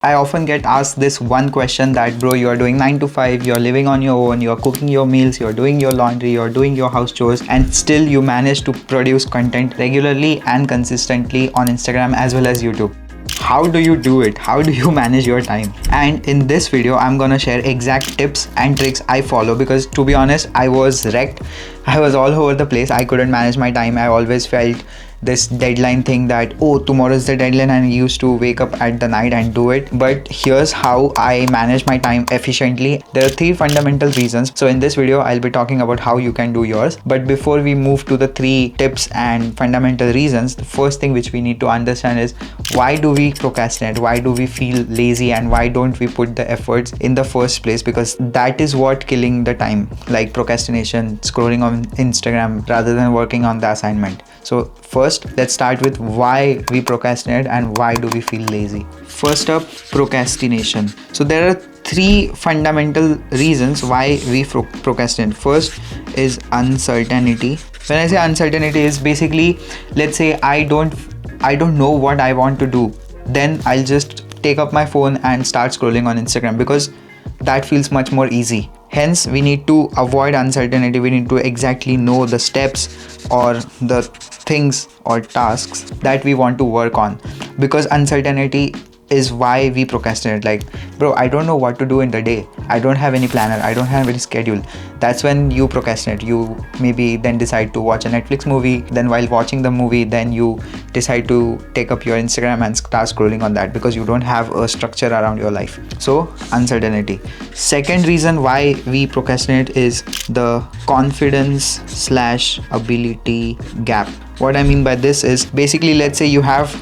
I often get asked this one question that, bro, you're doing 9 to 5, you're living on your own, you're cooking your meals, you're doing your laundry, you're doing your house chores, and still you manage to produce content regularly and consistently on Instagram as well as YouTube. How do you do it? How do you manage your time? And in this video, I'm gonna share exact tips and tricks I follow, because to be honest, I was wrecked. I was all over the place. I couldn't manage my time. I always felt this deadline thing that, oh, tomorrow is the deadline, and I used to wake up at the night and do it. But here's how I manage my time efficiently. There are 3 fundamental reasons. So in this video, I'll be talking about how you can do yours. But before we move to the 3 tips and fundamental reasons, the first thing which we need to understand is, why do we procrastinate? Why do we feel lazy? And why don't we put the efforts in the first place? Because that is what killing the time, like procrastination, scrolling on Instagram rather than working on the assignment. So first, let's start with why we procrastinate and why do we feel lazy. First up, procrastination. So there are 3 fundamental reasons why we procrastinate. First is uncertainty. When I say uncertainty, is basically, let's say I don't know what I want to do, then I'll just take up my phone and start scrolling on Instagram, because that feels much more easy. Hence, we need to avoid uncertainty. We need to exactly know the steps or the things or tasks that we want to work on, because uncertainty is why we procrastinate. Like, bro, I don't know what to do in the day. I don't have any planner. I don't have any schedule. That's when you procrastinate. You maybe then decide to watch a Netflix movie. Then while watching the movie, then you decide to take up your Instagram and start scrolling on that, because you don't have a structure around your life. So uncertainty. Second reason why we procrastinate is the confidence / ability gap. What I mean by this is, basically, let's say you have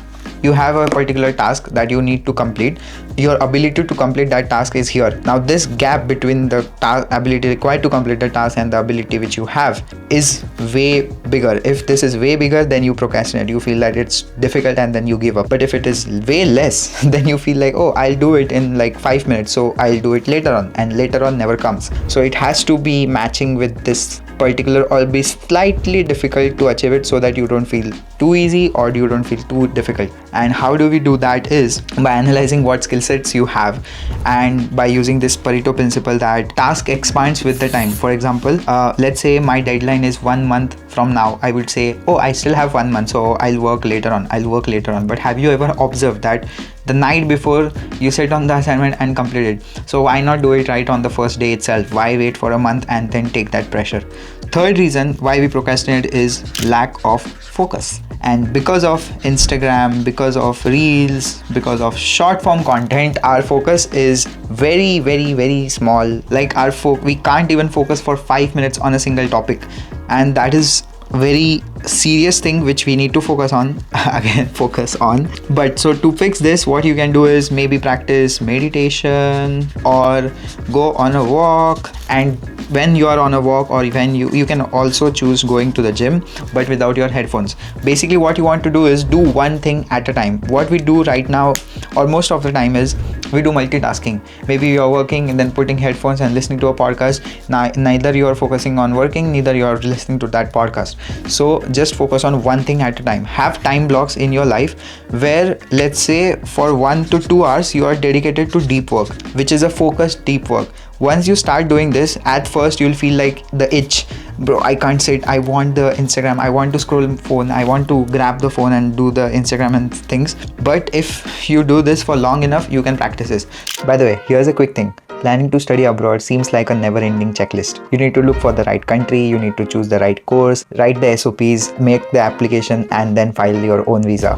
a particular task that you need to complete. Your ability to complete that task is here. Now this gap between the ability required to complete the task and the ability which you have is way bigger. If this is way bigger, then you procrastinate. You feel that it's difficult and then you give up. But if it is way less, then you feel like, oh, I'll do it in like 5 minutes, so I'll do it later on, and later on never comes. So it has to be matching with this particular, or be slightly difficult to achieve it, so that you don't feel too easy or you don't feel too difficult. And how do we do that is by analyzing what skill sets you have, and by using this Pareto principle that task expands with the time. For example, let's say my deadline is 1 month from now. I would say, oh, I still have 1 month, so I'll work later on. But have you ever observed that the night before you sit on the assignment and complete it? So why not do it right on the first day itself? Why wait for a month and then take that pressure? Third reason why we procrastinate is lack of focus. And because of Instagram, because of reels, because of short form content, our focus is very, very, very small. Like we can't even focus for 5 minutes on a single topic, and that is very serious thing which we need to focus on. But so to fix this, what you can do is maybe practice meditation or go on a walk. And when you are on a walk, or when you can also choose going to the gym, but without your headphones. Basically what you want to do is do one thing at a time. What we do right now, or most of the time, is we do multitasking. Maybe you're working and then putting headphones and listening to a podcast. Now neither you're focusing on working, neither you're listening to that podcast. So just focus on one thing at a time. Have time blocks in your life where, let's say, for 1 to 2 hours you are dedicated to deep work, which is a focused deep work. Once you start doing this, at first you'll feel like the itch, bro, I can't sit, I want the Instagram, I want to scroll phone, I want to grab the phone and do the Instagram and things. But if you do this for long enough, you can practice this. By the way, here's a quick thing. Planning to study abroad seems like a never-ending checklist. You need to look for the right country, you need to choose the right course, write the SOPs, make the application, and then file your own visa.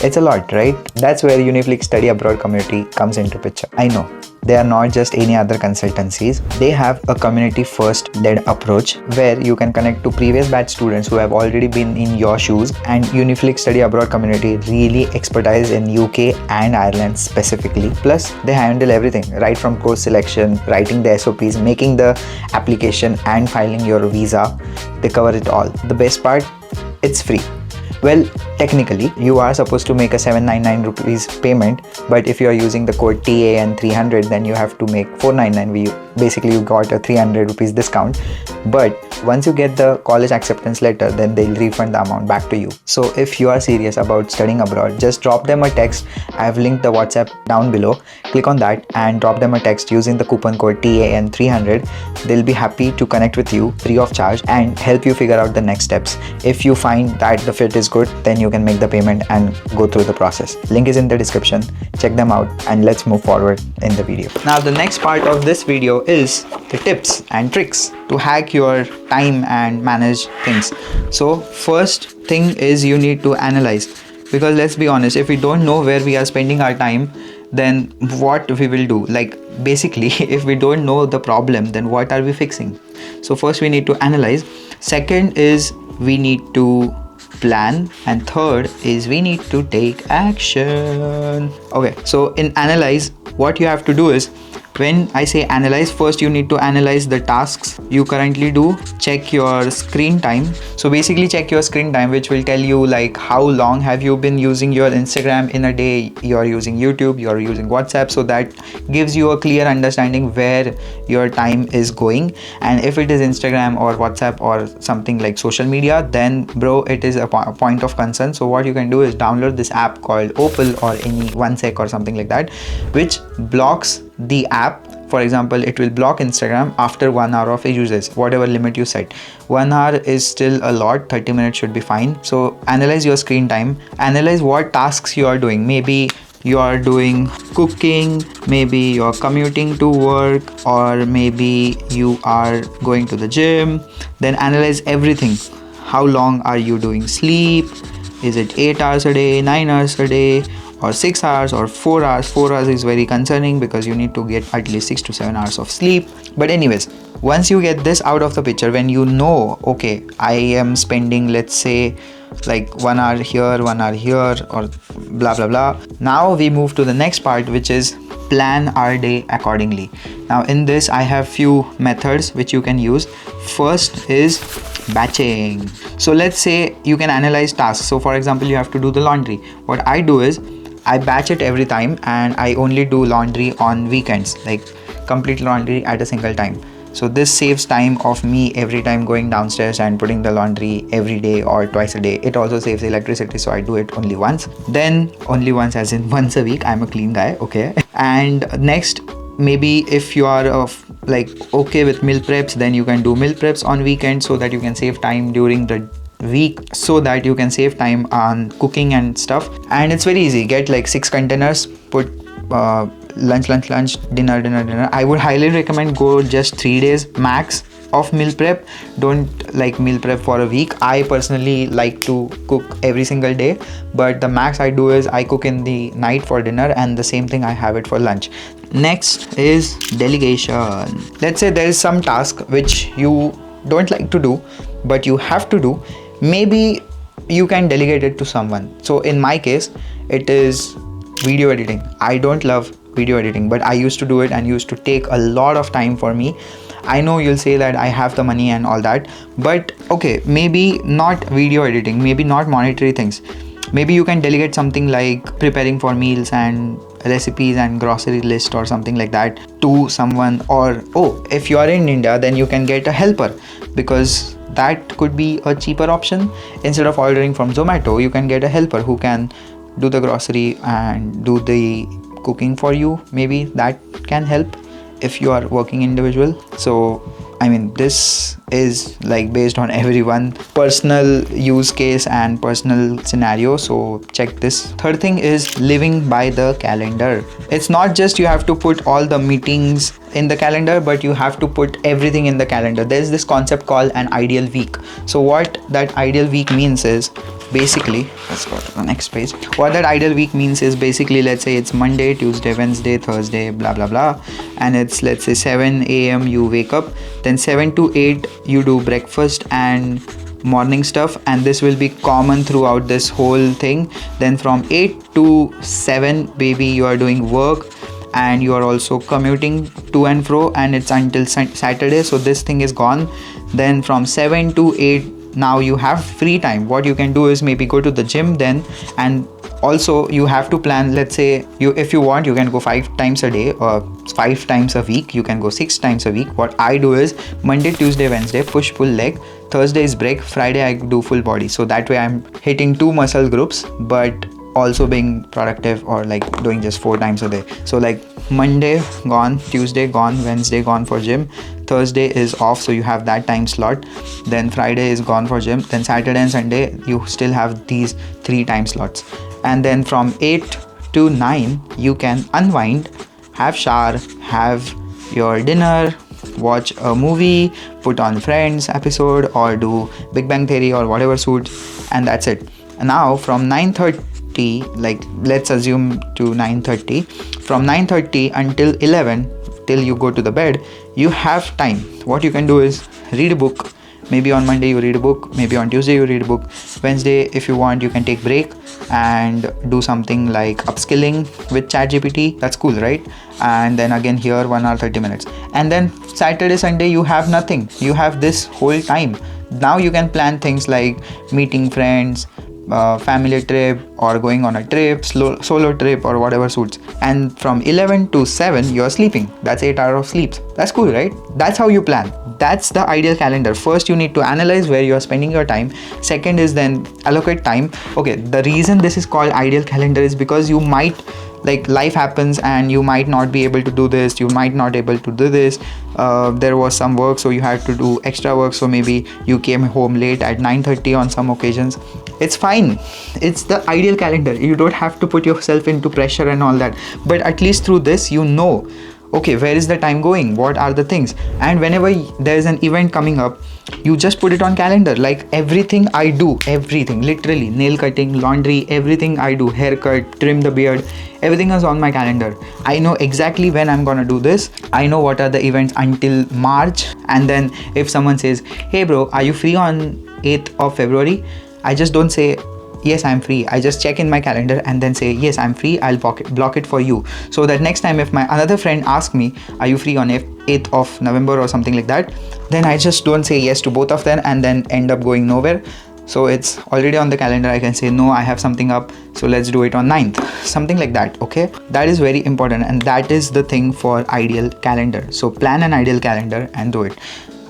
It's a lot, right? That's where Uniflik study abroad community comes into picture. I know, they are not just any other consultancies. They have a community first led approach where you can connect to previous batch students who have already been in your shoes. And Uniflik study abroad community really expertise in UK and Ireland specifically. Plus they handle everything right from course selection, writing the SOPs, making the application, and filing your visa. They cover it all. The best part, it's free. Well, technically you are supposed to make a 799 rupees payment, but if you are using the code TAN300, then you have to make 499. Basically you got a 300 rupees discount, but once you get the college acceptance letter, then they'll refund the amount back to you. So if you are serious about studying abroad, just drop them a text. I have linked the WhatsApp down below. Click on that and drop them a text using the coupon code TAN300. They'll be happy to connect with you free of charge and help you figure out the next steps. If you find that the fit is good, then you can make the payment and go through the process. Link is in the description. Check them out and let's move forward in the video. Now the next part of this video is the tips and tricks to hack your time and manage things. So first thing is you need to analyze, because let's be honest, if we don't know where we are spending our time, then what we will do? Like basically if we don't know the problem, then what are we fixing? So first we need to analyze. Second is we need to plan, and third is we need to take action. Okay, so in analyze, what you have to do is, when I say analyze, first you need to analyze the tasks you currently do. Check your screen time. So basically check your screen time, which will tell you like how long have you been using your Instagram in a day, you're using YouTube, you're using WhatsApp. So that gives you a clear understanding where your time is going. And if it is Instagram or WhatsApp or something like social media, then bro, it is a point of concern. So what you can do is download this app called Opal or any OneSec or something like that, which blocks the app. For example, it will block Instagram after 1 hour of usage, whatever limit you set. 1 hour is still a lot, 30 minutes should be fine. So analyze your screen time, analyze what tasks you are doing. Maybe you are doing cooking, maybe you're commuting to work, or maybe you are going to the gym. Then analyze everything. How long are you doing sleep? Is it 8 hours a day, 9 hours a day, or 6 hours, or 4 hours? 4 hours is very concerning because you need to get at least 6 to 7 hours of sleep. But anyways, once you get this out of the picture, when you know, okay, I am spending, let's say like 1 hour here, 1 hour here, or blah blah blah. Now we move to the next part, which is plan our day accordingly. Now in this I have few methods which you can use. First is batching. So let's say you can analyze tasks. So for example, you have to do the laundry. What I do is I batch it every time, and I only do laundry on weekends, like complete laundry at a single time. So this saves time of me every time going downstairs and putting the laundry every day or twice a day. It also saves electricity, so I do it only once. Then only once as in once a week. I'm a clean guy, okay. And next, maybe if you are like okay with meal preps, then you can do meal preps on weekends so that you can save time during the week, so that you can save time on cooking and stuff. And it's very easy. Get like 6 containers, put lunch, dinner. I would highly recommend go just 3 days max of meal prep. Don't like meal prep for a week. I personally like to cook every single day, but the max I do is I cook in the night for dinner, and the same thing I have it for lunch. Next is delegation. Let's say there is some task which you don't like to do, but you have to do. Maybe you can delegate it to someone. So in my case, it is video editing. I don't love video editing, but I used to do it and used to take a lot of time for me. I know you'll say that I have the money and all that, but okay, maybe not video editing, maybe not monetary things. Maybe you can delegate something like preparing for meals and recipes and grocery list or something like that to someone. Or if you are in India, then you can get a helper, because that could be a cheaper option. Instead of ordering from Zomato, you can get a helper who can do the grocery and do the cooking for you. Maybe that can help if you are working individual. So I mean, this is like based on everyone personal use case and personal scenario, so check this. Third thing is living by the calendar. It's not just you have to put all the meetings in the calendar, but you have to put everything in the calendar. There's this concept called an ideal week. So what that ideal week means is basically, let's go to the next page. What that ideal week means is basically, let's say it's Monday, Tuesday, Wednesday, Thursday, blah blah blah, and it's, let's say 7 a.m. you wake up, then 7 to 8 you do breakfast and morning stuff, and this will be common throughout this whole thing. Then from 8 to 7 maybe you are doing work, and you are also commuting to and fro, and it's until Saturday, so this thing is gone. Then from 7 to 8 now you have free time. What you can do is maybe go to the gym then, and also you have to plan. Let's say if you want, you can go 5 times a day or 5 times a week. You can go 6 times a week. What I do is Monday, Tuesday, Wednesday push pull leg, Thursday is break, Friday I do full body. So that way I'm hitting 2 muscle groups but also being productive, or like doing just 4 times a day. So like Monday gone, Tuesday gone, Wednesday gone for gym, Thursday is off, so you have that time slot, then Friday is gone for gym, then Saturday and Sunday you still have these 3 time slots, and then from 8 to 9 you can unwind, have shower, have your dinner, watch a movie, put on Friends episode or do Big Bang Theory or whatever suits, and that's it. Now from 9:30, like let's assume to 9:30, from 9:30 until 11, till you go to the bed, you have time. What you can do is read a book. Maybe on Monday you read a book, maybe on Tuesday you read a book, Wednesday if you want you can take break and do something like upskilling with ChatGPT. That's cool, right? And then again here 1 hour 30 minutes, and then Saturday Sunday you have nothing, you have this whole time. Now you can plan things like meeting friends, family trip, or going on a trip, solo trip, or whatever suits. And from 11 to 7 you're sleeping. That's 8 hours of sleep. That's cool, right? That's how you plan. That's the ideal calendar. First you need to analyze where you're spending your time. Second is then allocate time. Okay, the reason this is called ideal calendar is because you might, like, life happens and you might not be able to do this, you might not able to do this. There was some work, so you had to do extra work, so maybe you came home late at 9:30 on some occasions. It's fine. It's the ideal calendar. You don't have to put yourself into pressure and all that, but at least through this you know, okay, where is the time going, what are the things, and whenever there's an event coming up, you just put it on calendar. Like everything I do, everything, literally nail cutting, laundry, everything I do, haircut, trim the beard, everything is on my calendar. I know exactly when I'm gonna do this. I know what are the events until March, and then if someone says, hey bro, are you free on 8th of February, I just don't say yes I'm free. I just check in my calendar and then say yes I'm free, I'll block it for you, so that next time if my another friend asks me, are you free on 8th of November or something like that, then I just don't say yes to both of them and then end up going nowhere. So it's already on the calendar. I can say no, I have something up, so let's do it on 9th, something like that. Okay, that is very important, and that is the thing for ideal calendar. So plan an ideal calendar and do it.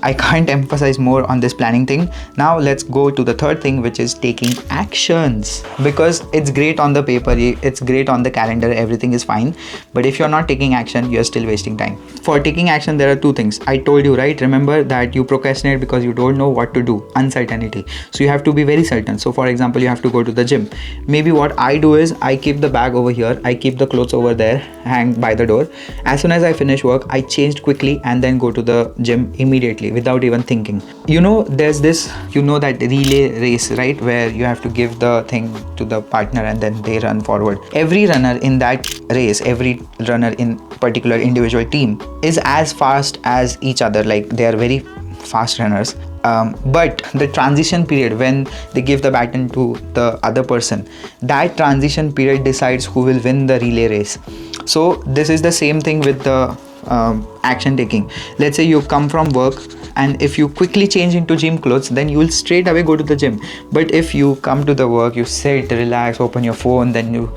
I can't emphasize more on this planning thing. Now let's go to the third thing, which is taking actions. Because it's great on the paper, it's great on the calendar, everything is fine, but if you're not taking action, you're still wasting time. For taking action, there are 2 things. I told you, right? Remember that you procrastinate because you don't know what to do, uncertainty. So you have to be very certain. So for example, you have to go to the gym. Maybe what I do is I keep the bag over here, I keep the clothes over there, hang by the door. As soon as I finish work, I changed quickly and then go to the gym immediately without even thinking. You know, there's this, you know, that relay race, right, where you have to give the thing to the partner and then they run forward. Every runner in that race, every runner in particular individual team is as fast as each other. Like they are very fast runners, but the transition period when they give the baton to the other person, that transition period decides who will win the relay race. So this is the same thing with the action taking. Let's say you come from work, and if you quickly change into gym clothes, then you will straight away go to the gym. But if you come to the work, you sit, relax, open your phone, then you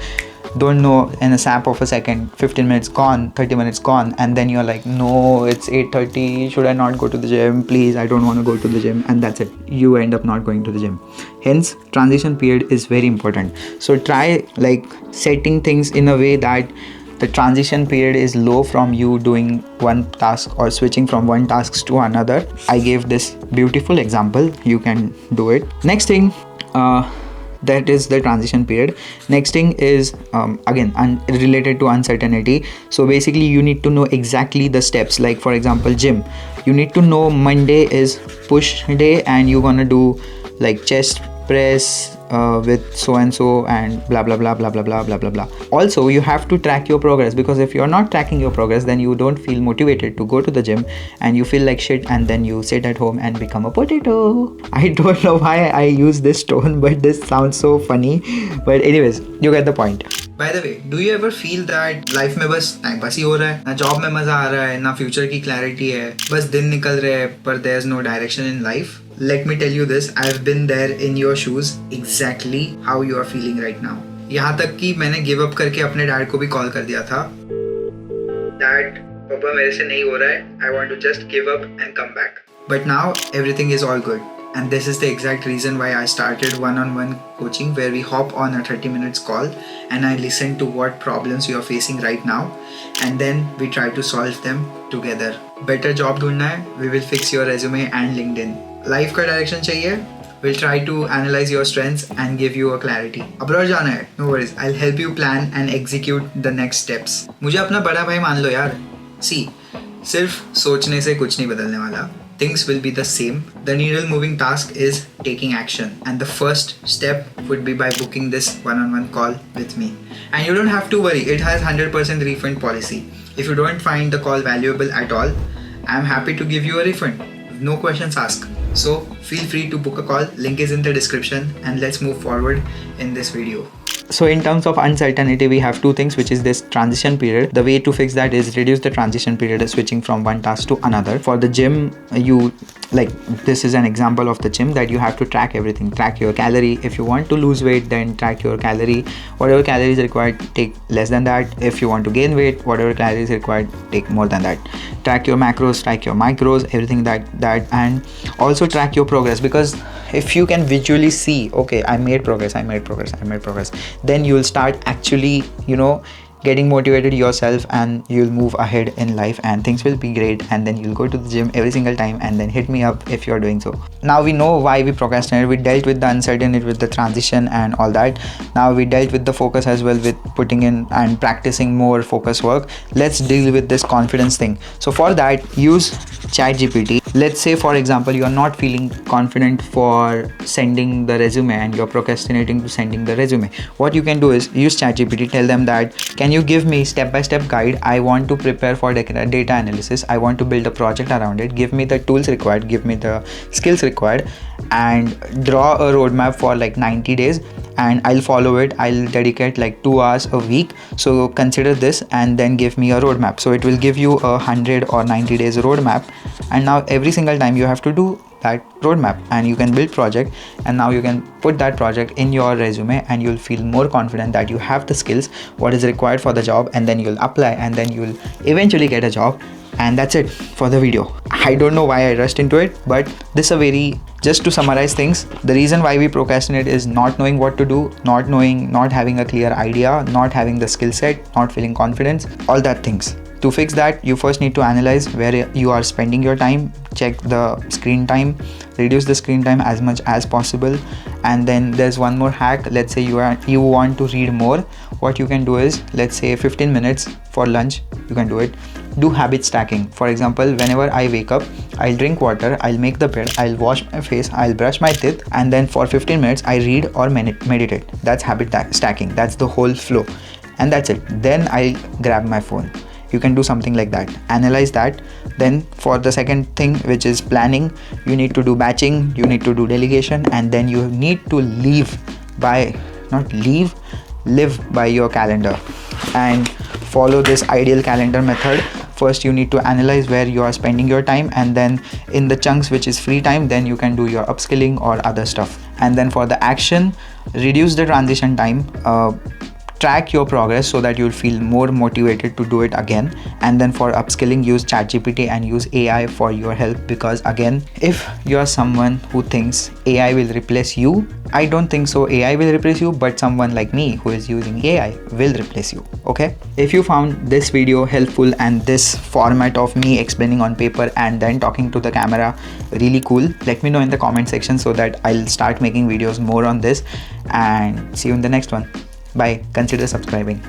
don't know, in a snap of a second, 15 minutes gone, 30 minutes gone, and then you're like, no, it's 8:30, should I not go to the gym? Please, I don't want to go to the gym, and that's it. You end up not going to the gym. Hence, transition period is very important. So try like setting things in a way that the transition period is low from you doing one task or switching from one task to another. I gave this beautiful example. You can do it. Next thing, that is the transition period. Next thing is again related to uncertainty. So basically you need to know exactly the steps. Like for example, gym, you need to know Monday is push day and you're gonna do like chest press with so and so and blah blah blah blah blah blah blah blah blah. Also, you have to track your progress, because if you're not tracking your progress, then you don't feel motivated to go to the gym and you feel like shit, and then you sit at home and become a potato. I don't know why I use this tone, but this sounds so funny. But anyways, you get the point. By the way, do you ever feel that life में बस time pass ही हो रहा है, ना job में मजा आ रहा है, ना फ्यूचर की क्लैरिटी है, बस दिन निकल रहे हैं, पर there's no direction in life? let me tell you this, I've been there in your shoes, exactly how you are feeling right now. यहाँ तक कि मैंने गिव अप करके अपने डैड को भी कॉल कर दिया था, डैड पापा मेरे से नहीं हो रहा है, I want to just give up and come back. But now everything is all good. And this is the exact reason why I started one-on-one coaching, where we hop on a 30 minutes call and I listen to what problems you are facing right now, and then we try to solve them together. Better job ढूंढना है, we will fix your resume and LinkedIn. Life का direction चाहिए, we'll try to analyze your strengths and give you a clarity. Abroad जाना है, no worries, I'll help you plan and execute the next steps. मुझे अपना बड़ा भाई मान लो यार. See, सिर्फ सोचने से कुछ नहीं बदलने वाला. Things will be the same. The needle moving task is taking action, and the first step would be by booking this one-on-one call with me. And you don't have to worry, it has 100% refund policy. If you don't find the call valuable at all, I'm happy to give you a refund. No questions asked. So feel free to book a call, link is in the description, and let's move forward in this video. So in terms of uncertainty, we have two things, which is this transition period. The way to fix that is reduce the transition period, switching from one task to another. For the gym, this is an example of the gym, that you have to track everything. Track your calorie. If you want to lose weight, then track your calorie. Whatever calories required, take less than that. If you want to gain weight, whatever calories required, take more than that. Track your macros, track your micros, everything that and also track your progress, because if you can visually see, okay, I made progress, then you'll start actually, getting motivated yourself, and you'll move ahead in life and things will be great, and then you'll go to the gym every single time and then hit me up if you're doing so. Now we know why we procrastinate. We dealt with the uncertainty, with the transition and all that. Now we dealt with the focus as well, with putting in and practicing more focus work. Let's deal with this confidence thing. So for that, use ChatGPT. Let's say, for example, you're not feeling confident for sending the resume and you're procrastinating to sending the resume. What you can do is use ChatGPT. Tell them that, can you give me step-by-step guide? I want to prepare for data analysis. I want to build a project around it. Give me the tools required, give me the skills required, and draw a roadmap for like 90 days, and I'll follow it. I'll dedicate like 2 hours a week. So consider this and then give me a roadmap. So it will give you 100 or 90 days roadmap, and now every single time you have to do that roadmap, and you can build project, and now you can put that project in your resume, and you'll feel more confident that you have the skills what is required for the job, and then you'll apply, and then you'll eventually get a job. And that's it for the video. I don't know why I rushed into it, but this is just to summarize things, the reason why we procrastinate is not knowing what to do, not having a clear idea, not having the skill set, not feeling confidence, all that things. To fix that, you first need to analyze where you are spending your time, check the screen time, reduce the screen time as much as possible. And then there's one more hack. Let's say you want to read more. What you can do is, let's say 15 minutes for lunch, you can do it. Do habit stacking. For example, whenever I wake up, I'll drink water, I'll make the bed, I'll wash my face, I'll brush my teeth, and then for 15 minutes I read or meditate. That's habit stacking. That's the whole flow, and that's it. Then I'll grab my phone. You can do something like that. Analyze that. Then for the second thing, which is planning, you need to do batching, you need to do delegation, and then you need to live by your calendar and follow this ideal calendar method. First you need to analyze where you are spending your time, and then in the chunks which is free time, then you can do your upskilling or other stuff. And then for the action, reduce the transition time, track your progress so that you'll feel more motivated to do it again. And then for upskilling, use ChatGPT and use AI for your help, because again, if you're someone who thinks AI will replace you, I don't think so. AI will replace you, but someone like me who is using AI will replace you. Okay, if you found this video helpful and this format of me explaining on paper and then talking to the camera really cool, let me know in the comment section so that I'll start making videos more on this. And see you in the next one. Bye. Consider subscribing.